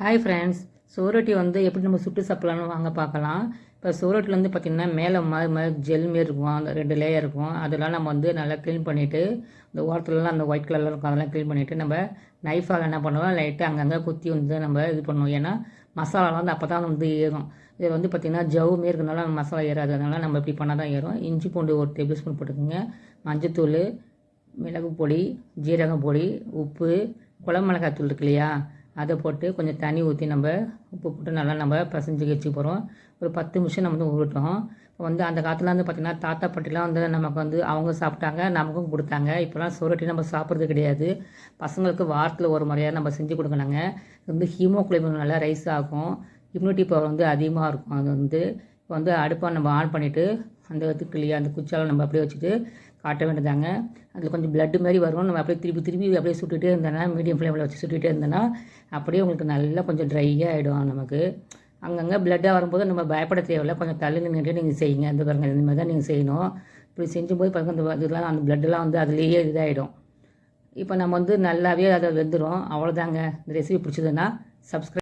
Hi friends, சோரொட்டி வந்து எப்படி நம்ம சுட்டு சாப்பிட்லான்னு வாங்க பார்க்கலாம். இப்போ சோரொட்டியில் வந்து பார்த்திங்கன்னா மேலே மாதிரி ஜெல் மாரி இருக்கும், அந்த 2 லேயர் இருக்கும். அதெல்லாம் நம்ம வந்து நல்லா க்ளீன் பண்ணிவிட்டு, இந்த ஓரத்துலலாம் அந்த ஒயிட் கலரில் இருக்கும், அதெல்லாம் க்ளீன் பண்ணிவிட்டு நம்ம நைஃபால் என்ன பண்ணுவோம், லைட்டாக அங்கங்கே குத்தி வந்து நம்ம இது பண்ணுவோம். ஏன்னா மசாலாலாம் வந்து அப்போ தான் வந்து ஏறும். இது வந்து பார்த்திங்கன்னா ஜவு மாரி இருக்கிறதுனால மசாலா ஏறாது. அதனால் நம்ம இப்படி பண்ணால் தான் ஏறும். இஞ்சி பூண்டு 1 டேபிள் ஸ்பூன் போட்டுக்கோங்க. மஞ்சத்தூள், மிளகு பொடி, ஜீரகம் பொடி, உப்பு, குழம்பு மிளகாய் தூள் இருக்கு இல்லையா, அதை போட்டு கொஞ்சம் தண்ணி ஊற்றி நம்ம உப்பு போட்டு நல்லா நம்ம பசைஞ்சு வச்சு போகிறோம். ஒரு 10 நிமிஷம் நம்ம வந்து ஊறட்டும். இப்போ வந்து அந்த காலத்தில் வந்து பார்த்திங்கன்னா தாத்தா பாட்டிலாம் வந்து நமக்கு வந்து அவங்க சாப்பிட்டாங்க, நமக்கும் கொடுத்தாங்க. இப்போலாம் சுரட்டி நம்ம சாப்பிட்றது கிடையாது. பசங்களுக்கு வாரத்தில் ஒரு முறையாக நம்ம செஞ்சு கொடுக்கணுங்க. இது வந்து ஹீமோகுளோபின் நல்லா ரைஸ் ஆகும். இம்யூனிட்டி பவர் வந்து அதிகமாக இருக்கும். அது வந்து இப்போ வந்து அடுப்பை நம்ம ஆன் பண்ணிவிட்டு அந்த இதுக்கு இல்லையா, அந்த குச்சால் நம்ம அப்படியே வச்சுட்டு காட்ட வேண்டியதாங்க. அதில் கொஞ்சம் பிளட்டு மாதிரி வரும். நம்ம அப்படியே திருப்பி திருப்பி அப்படியே சுட்டுகிட்டே இருந்தோன்னா, மீடியம் ஃப்ளேமில் வச்சு சுட்டுகிட்டே இருந்தோன்னா அப்படியே உங்களுக்கு நல்லா கொஞ்சம் ட்ரையாக ஆகிடும். நமக்கு அங்கங்கே பிளட்டாக வரும்போது நம்ம பயப்பட தேவையில்லை. கொஞ்சம் தள்ளி நின்றுட்டு நீங்கள் செய்யுங்க. இந்த பாருங்கள், இந்த மாதிரி தான் நீங்கள் செய்யணும். இப்படி செஞ்சும்போது பாருங்கள், இந்த இதெல்லாம் அந்த பிளட்டெல்லாம் வந்து அதுலேயே இதாகிடும். இப்போ நம்ம வந்து நல்லாவே அதை வெந்துடும். அவ்வளோதாங்க. இந்த ரெசிபி பிடிச்சதுன்னா சப்ஸ்கிரைப்